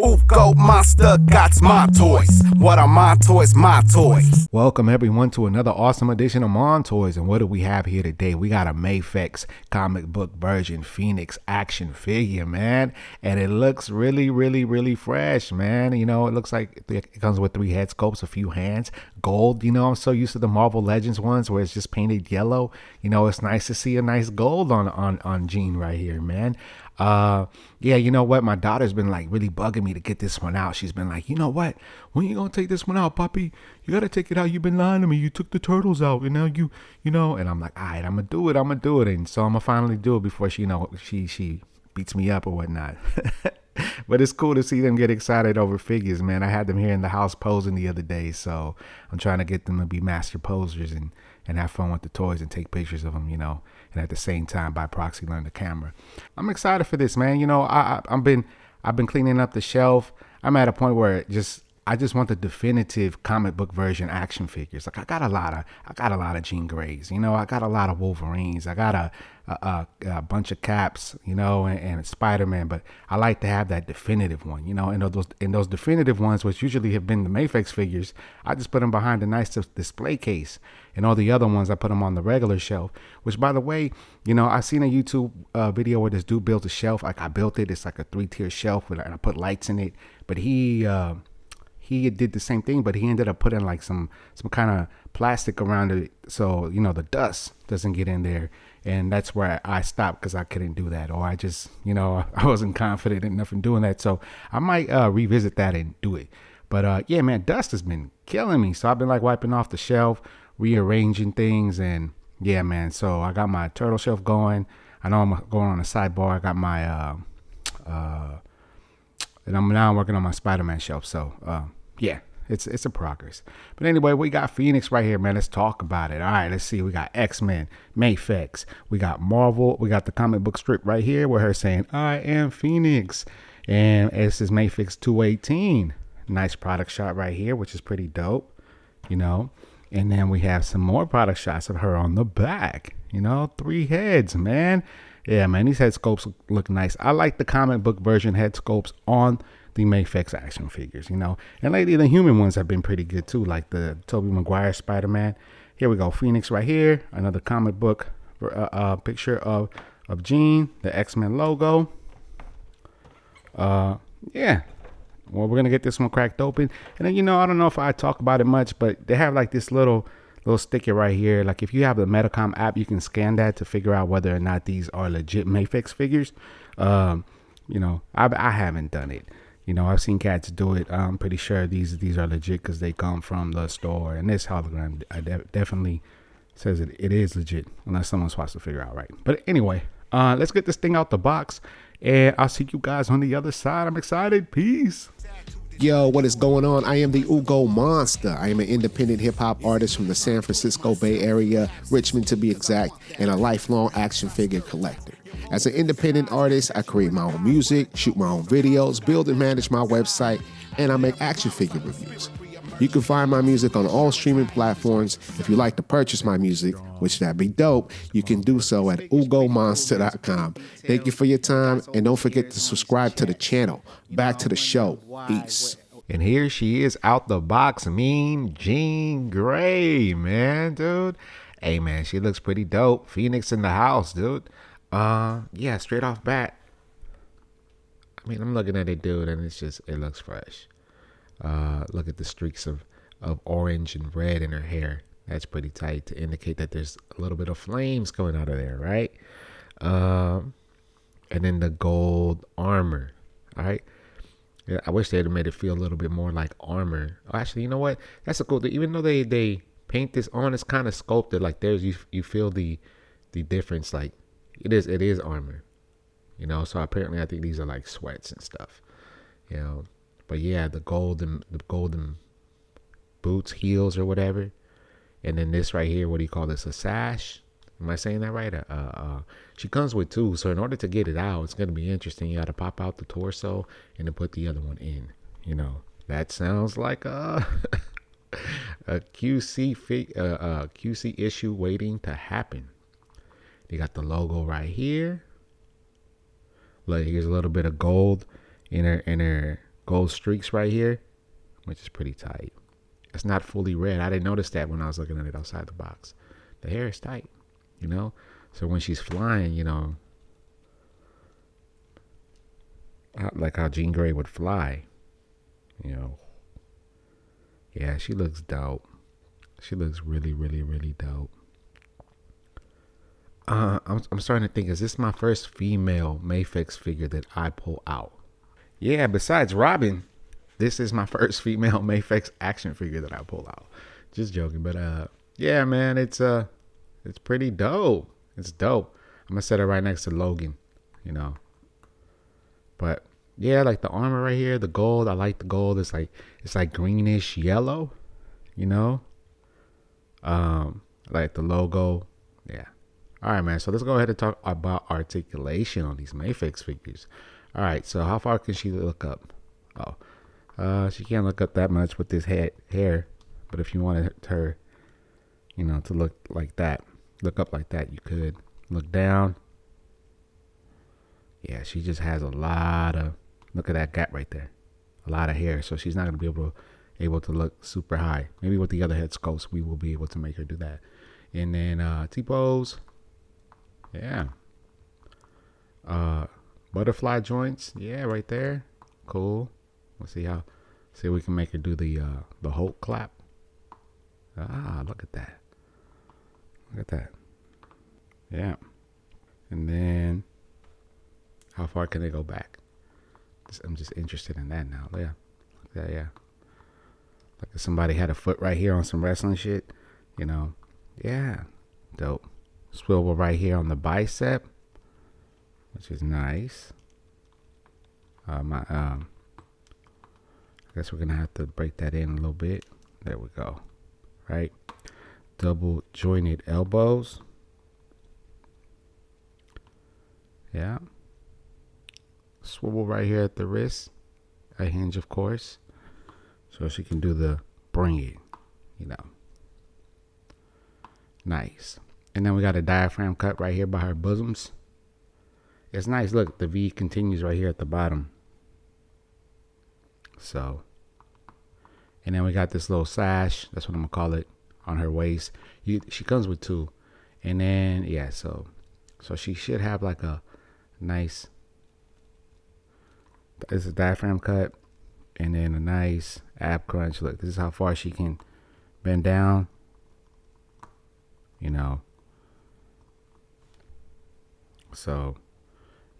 Go monster got my toys. What are my toys? My toys. Welcome everyone to another awesome edition of Mon Toys. And what do we have here today? We got a MAFEX comic book version Phoenix action figure, man. And it looks really fresh, man. You know, it looks like it comes with 3 head sculpts, a few hands, gold. You know, I'm so used to the Marvel Legends ones where it's just painted yellow. You know, it's nice to see a nice gold on Jean right here, man. Yeah, you know what, my daughter's been like really bugging me to get this one out. She's been like, you know what, when you gonna take this one out, Poppy? You gotta take it out. You've been lying to me. You took the turtles out, and now you know. And I'm like, all right, I'm gonna do it, and so I'm gonna finally do it before she beats me up or whatnot. But it's cool to see them get excited over figures, man. I had them here in the house posing the other day, so I'm trying to get them to be master posers and have fun with the toys and take pictures of them, you know, and at the same time by proxy learn the camera. I'm excited for this, man. You know, I've been cleaning up the shelf. I'm at a point where I just want the definitive comic book version action figures. Like I got a lot of Jean Greys, you know, I got a lot of Wolverines, I got a bunch of Caps, you know, and Spider-Man, but I like to have that definitive one, you know, and those definitive ones, which usually have been the MAFEX figures, I just put them behind a nice display case, and all the other ones I put them on the regular shelf. Which, by the way, you know, I seen a YouTube video where this dude built a shelf. Like I built it. It's like a 3-tier shelf and I put lights in it, but he did the same thing, but he ended up putting like some kind of plastic around it, so you know the dust doesn't get in there. And that's where I stopped, because I couldn't do that, or I just, you know, I wasn't confident enough in doing that. So I might revisit that and do it. But yeah, man, dust has been killing me, so I've been like wiping off the shelf, rearranging things, and yeah, man. So I got my turtle shelf going. I know I'm going on the sidebar. I got my and I'm now working on my Spider-Man shelf. So yeah, it's a progress. But anyway, we got Phoenix right here, man. Let's talk about it. All right, let's see. We got X-Men, MAFEX, we got Marvel, we got the comic book strip right here where her saying, I am Phoenix. And this is MAFEX 218. Nice product shot right here, which is pretty dope, you know. And then we have some more product shots of her on the back, you know, 3 heads, man. Yeah, man, these head sculpts look nice. I like the comic book version head sculpts on the MAFEX action figures, you know. And lately, the human ones have been pretty good, too, like the Tobey Maguire Spider-Man. Here we go, Phoenix right here. Another comic book picture of Jean, the X-Men logo. Yeah. Well, we're going to get this one cracked open. And then, you know, I don't know if I talk about it much, but they have like this little sticker right here. Like if you have the Metacom app, you can scan that to figure out whether or not these are legit MAFEX figures. You know, I haven't done it. You know, I've seen cats do it. I'm pretty sure these are legit because they come from the store. And this hologram definitely says it is legit, unless someone's supposed to figure out right. But anyway, let's get this thing out the box, and I'll see you guys on the other side. I'm excited. Peace. Yo, what is going on? I am the Ugo Monster. I am an independent hip-hop artist from the San Francisco Bay Area, Richmond to be exact, and a lifelong action figure collector. As an independent artist, I create my own music, shoot my own videos, build and manage my website, and I make action figure reviews. You can find my music on all streaming platforms. If you'd like to purchase my music, which that'd be dope, you can do so at ugomonster.com. Thank you for your time, and don't forget to subscribe to the channel. Back to the show. Peace. And here she is out the box, Mean Jean Grey, man, dude. Hey, man, she looks pretty dope. Phoenix in the house, dude. Yeah, straight off bat. I mean, I'm looking at it, dude, and it looks fresh. Look at the streaks of orange and red in her hair. That's pretty tight to indicate that there's a little bit of flames coming out of there, right? And then the gold armor, all right? Yeah, I wish they'd have made it feel a little bit more like armor. Oh, actually, you know what? That's a cool thing. Even though they paint this on, it's kind of sculpted. Like there's you feel the difference. Like it is armor, you know. So apparently, I think these are like sweats and stuff, you know. But yeah, the golden boots, heels, or whatever. And then this right here, what do you call this? A sash? Am I saying that right? She comes with 2, so in order to get it out, it's gonna be interesting. You got to pop out the torso and then put the other one in. You know, that sounds like a QC issue waiting to happen. You got the logo right here. Look, here's a little bit of gold in her gold streaks right here, which is pretty tight. It's not fully red. I didn't notice that when I was looking at it outside the box. The hair is tight, you know? So when she's flying, you know, like how Jean Grey would fly, you know. Yeah, she looks dope. She looks really, really, really dope. I'm starting to think, is this my first female MAFEX figure that I pull out? Yeah, besides Robin, this is my first female MAFEX action figure that I pull out. Just joking, but yeah, man, it's pretty dope. It's dope. I'm gonna set it right next to Logan, you know. But yeah, like the armor right here, the gold. I like the gold. It's like greenish yellow, you know. Like the logo. Yeah. All right, man. So let's go ahead and talk about articulation on these MAFEX figures. All right. So how far can she look up? Oh, she can't look up that much with this hair. But if you wanted her, you know, to look like that, look up like that, you could look down. Yeah, she just has a lot of, look at that gap right there, a lot of hair. So she's not gonna be able to look super high. Maybe with the other head sculpts, we will be able to make her do that. And then T-pose. Yeah. Butterfly joints. Yeah, right there. Cool. Let's see if we can make her do the Hulk clap. Ah, look at that. Look at that. Yeah. And then how far can they go back? I'm just interested in that now. Yeah. Look at that, yeah. Like if somebody had a foot right here on some wrestling shit, you know. Yeah. Dope. Swivel right here on the bicep, which is nice. I guess we're gonna have to break that in a little bit. There we go. Right. Double jointed elbows. Yeah. Swivel right here at the wrist. A hinge, of course. So she can do the bring it, you know. Nice. And then we got a diaphragm cut right here by her bosoms. It's nice. Look, the V continues right here at the bottom. So, and then we got this little sash. That's what I'm gonna call it on her waist. She comes with two, and then yeah. So she should have like a nice. It's a diaphragm cut, and then a nice ab crunch. Look, this is how far she can bend down. You know. So,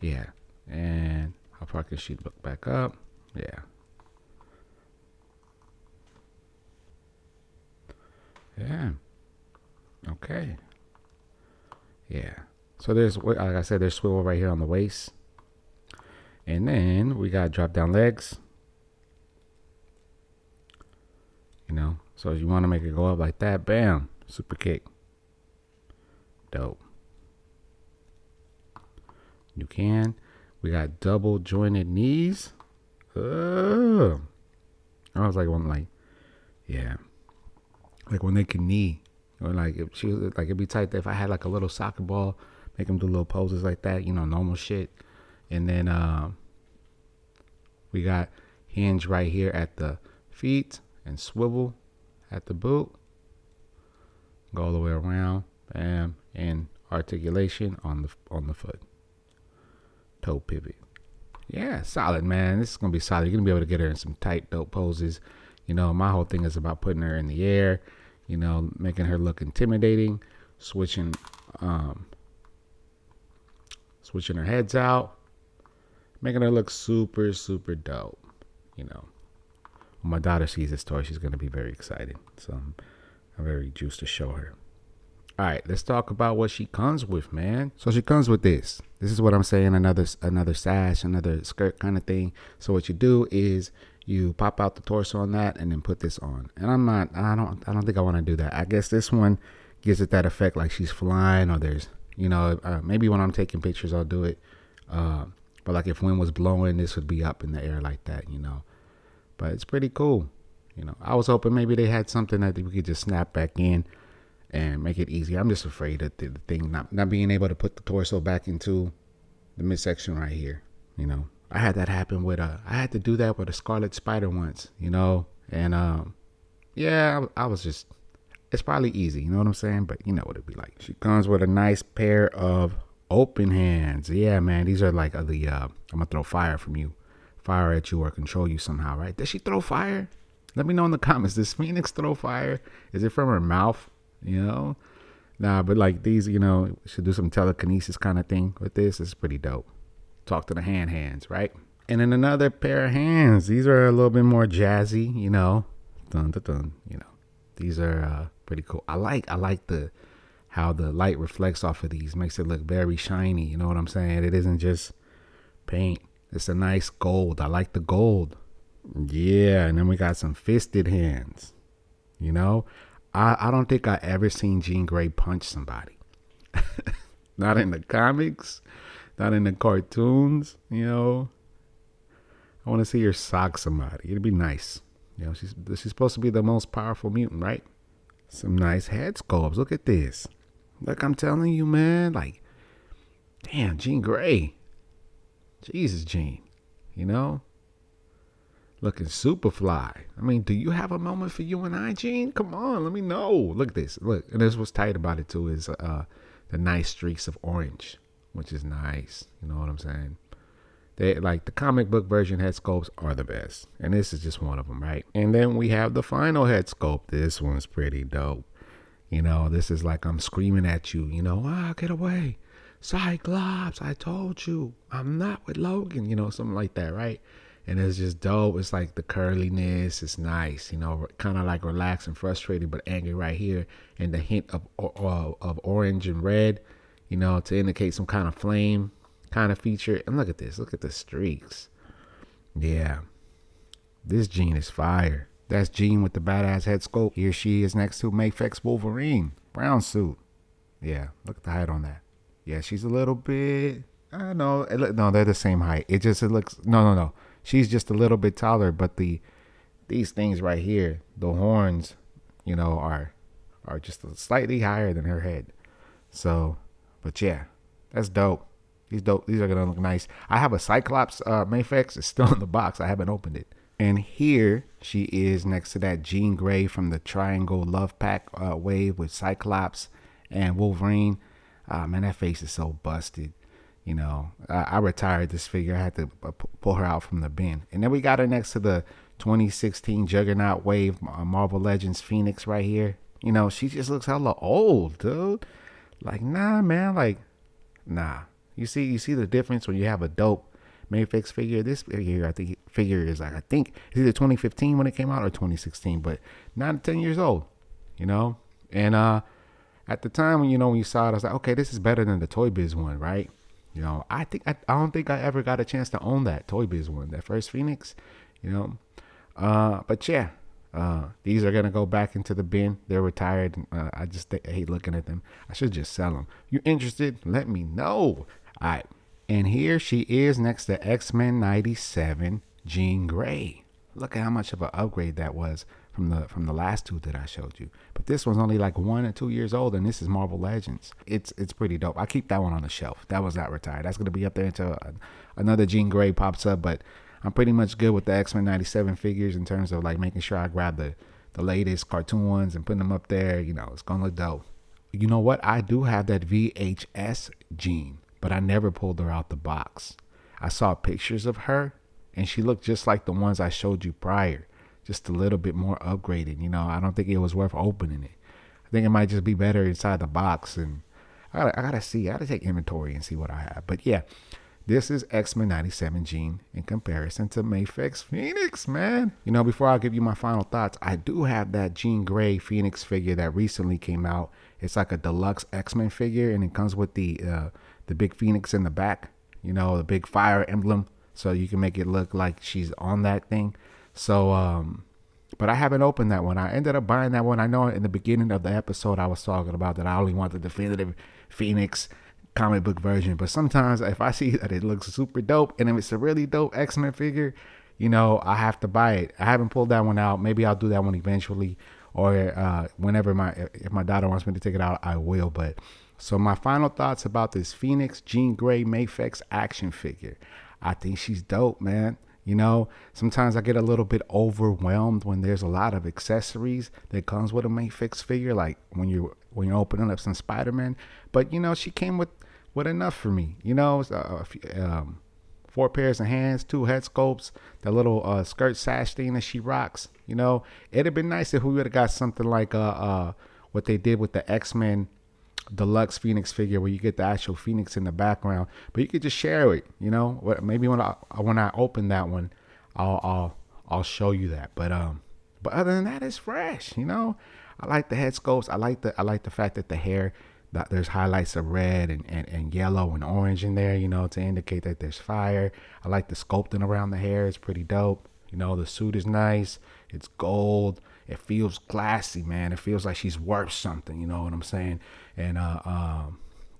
yeah. And how far can she look back up? Yeah. Yeah. Okay. Yeah. So there's, like I said, there's swivel right here on the waist. And then we got drop down legs. You know, so if you want to make it go up like that, bam, super kick. Dope. You can. We got double jointed knees. I was like, yeah, like when they can knee, or like if she was like, it'd be tight if I had like a little soccer ball, make them do little poses like that, you know, normal shit. And then we got hinge right here at the feet and swivel at the boot. Go all the way around, bam, and articulation on the foot. Toe pivot. Yeah, solid, man. This is gonna be solid. You're gonna be able to get her in some tight, dope poses. You know, my whole thing is about putting her in the air, you know, making her look intimidating, switching her heads out, making her look super, super dope. You know, when my daughter sees this toy, she's gonna be very excited. So I'm very juiced to show her. All right, let's talk about what she comes with, man. So she comes with this. This is what I'm saying, another sash, another skirt kind of thing. So what you do is you pop out the torso on that and then put this on. And I don't think I want to do that. I guess this one gives it that effect like she's flying, or there's, you know, maybe when I'm taking pictures I'll do it. But like if wind was blowing, this would be up in the air like that, you know. But it's pretty cool. You know, I was hoping maybe they had something that we could just snap back in and make it easier. I'm just afraid of the thing not being able to put the torso back into the midsection right here. You know, I had that happen with I had to do that with a Scarlet Spider once, and yeah, I was just, it's probably easy, you know what I'm saying? But you know what it'd be like. She comes with a nice pair of open hands. Yeah, man, these are like I'm gonna throw fire at you or control you somehow, right? Does she throw fire? Let me know in the comments. Does Phoenix throw fire? Is it from her mouth? Nah, but like these, should do some telekinesis kind of thing with this. It's pretty dope. Talk to the hands, right? And then another pair of hands. These are a little bit more jazzy, dun dun dun. These are pretty cool. I like how the light reflects off of these. Makes it look very shiny. You know what I'm saying? It isn't just paint. It's a nice gold. I like the gold. Yeah, and then we got some fisted hands. I don't think I ever seen Jean Grey punch somebody. Not in the comics, not in the cartoons, I want to see her sock somebody. It'd be nice. She's supposed to be the most powerful mutant, right? Some nice head sculpts. Look at this. Look, I'm telling you, man. Like, damn, Jean Grey. Jesus, Jean. Looking super fly. I mean, do you have a moment for you and I, Jean? Come on, let me know. Look at this. Look, and this what's tight about it too is the nice streaks of orange, which is nice. You know what I'm saying? They like the comic book version head sculpts are the best, and this is just one of them, right? And then we have the final head sculpt. This one's pretty dope. This is like I'm screaming at you. Get away, Cyclops! I told you, I'm not with Logan. Something like that, right? And it's just dope. It's like the curliness. It's nice, kind of like relaxed and frustrated, but angry right here. And the hint of orange and red, to indicate some kind of flame kind of feature. And look at this. Look at the streaks. Yeah. This Jean is fire. That's Jean with the badass head sculpt. Here she is next to MAFEX Wolverine. Brown suit. Yeah. Look at the height on that. Yeah, she's a little bit, I don't know. No, they're the same height. It looks, no. She's just a little bit taller, but these things right here, the horns, are just slightly higher than her head. So, but yeah, that's dope. These are gonna look nice. I have a Cyclops MAFEX. It's still in the box. I haven't opened it. And here she is next to that Jean Grey from the Triangle Love Pack wave with Cyclops and Wolverine. Man, that face is so busted. I retired this figure. I had to pull her out from the bin. And then we got her next to the 2016 Juggernaut Wave Marvel Legends Phoenix right here. She just looks hella old, dude. Like, nah, man. Like, nah. You see the difference when you have a dope MAFEX figure. This figure, I think it's either 2015 when it came out or 2016, but 9 to 10 years old, And at the time when you saw it, I was like, okay, this is better than the Toy Biz one, right? I don't think I ever got a chance to own that Toy Biz one, that first Phoenix, but yeah, these are gonna go back into the bin. They're retired. I hate looking at them. I should just sell them. You interested? Let me know. All right, and here she is next to X-Men 97 Jean Grey. Look at how much of an upgrade that was from the last two that I showed you. But this one's only like 1 or 2 years old, and this is Marvel Legends. It's pretty dope. I keep that one on the shelf. That was not retired. That's gonna be up there until another Jean Grey pops up. But I'm pretty much good with the X-Men 97 figures in terms of like making sure I grab the latest cartoon ones and putting them up there. It's gonna look dope. You know what? I do have that VHS Jean, but I never pulled her out the box. I saw pictures of her, and she looked just like the ones I showed you prior. Just a little bit more upgraded. I don't think it was worth opening it. I think it might just be better inside the box. And I gotta see. I gotta take inventory and see what I have. But yeah, this is X-Men 97 Jean in comparison to MAFEX Phoenix, man. Before I give you my final thoughts, I do have that Jean Grey Phoenix figure that recently came out. It's like a deluxe X-Men figure, and it comes with the big Phoenix in the back. The big fire emblem, so you can make it look like she's on that thing. So, but I haven't opened that one. I ended up buying that one. I know in the beginning of the episode I was talking about that I only want the definitive Phoenix comic book version. But sometimes if I see that it looks super dope and if it's a really dope X-Men figure, I have to buy it. I haven't pulled that one out. Maybe I'll do that one eventually, or whenever if my daughter wants me to take it out, I will. But so my final thoughts about this Phoenix Jean Grey MAFEX action figure. I think she's dope, man. You know, sometimes I get a little bit overwhelmed when there's a lot of accessories that comes with a MAFEX figure, like when you're opening up some Spider-Man. But you know, she came with enough for me. You know, 4 pairs of hands, 2 head sculpts, that little skirt sash thing that she rocks. You know, it'd have been nice if we would have got something like what they did with the X-Men Deluxe Phoenix figure, where you get the actual Phoenix in the background, but you could just share it. You know, maybe when I open that one, I'll show you that. But other than that, it's fresh. You know, I like the head sculpts. I like the fact that the hair, that there's highlights of red and yellow and orange in there, you know, to indicate that there's fire. I like the sculpting around the hair. It's pretty dope. You know, the suit is nice. It's gold. It feels classy, man. It feels like she's worth something. You know what I'm saying? And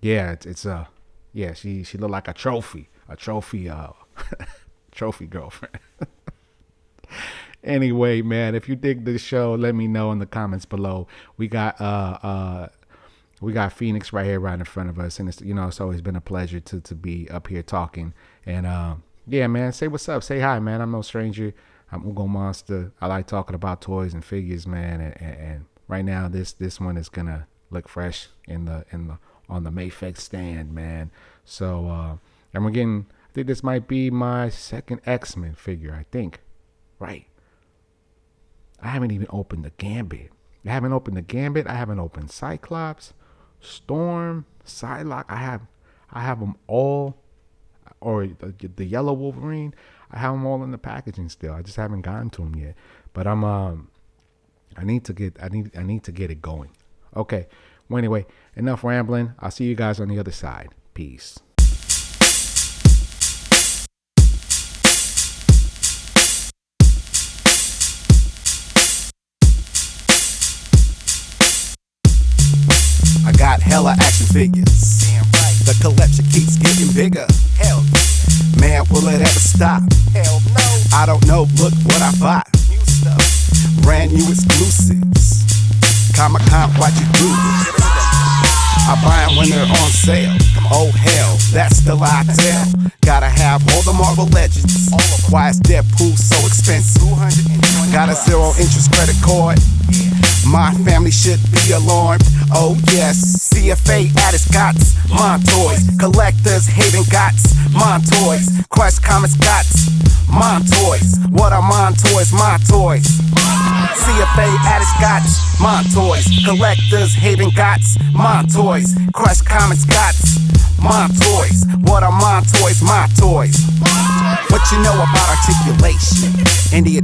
yeah, she looked like a trophy trophy girlfriend. Anyway, man, if you dig this show, let me know in the comments below. We got Phoenix right here, right in front of us, and it's, you know, it's always been a pleasure to be up here talking. And yeah, man, say what's up, say hi, man. I'm no stranger. I'm Ugo Monster. I like talking about toys and figures, man. And right now, this one is gonna look fresh on the MAFEX stand, man. So and I think this might be my second X-Men figure, I think. Right. I haven't even opened the Gambit. I haven't opened Cyclops, Storm, Psylocke. I have them all, or the yellow Wolverine. I have them all in the packaging still. I just haven't gotten to them yet. But I need to get it going. Okay. Well, anyway, enough rambling. I'll see you guys on the other side. Peace. I got hella action figures. Damn right. The collection keeps getting bigger. Hell yeah. Man, will it ever stop? Hell no. I don't know. Look what I bought. New stuff. Brand new exclusives. Comic-Con, watch you do this. I buy them when they're on sale. Oh hell, that's the lie I tell. Gotta have all the Marvel Legends. Why is Deadpool so expensive? Got a 0 interest credit card. My family should be alarmed. Oh yes, CFA at its gots. Montoys, collectors hating gots. Montoys, Crush Comics gots. Montoys, what are Montoys? My toys. CFA at its gots. Montoys, collectors hating gots. Montoys, Crush Comics gots. Montoys, what are Montoys? My toys. What you know about articulation? India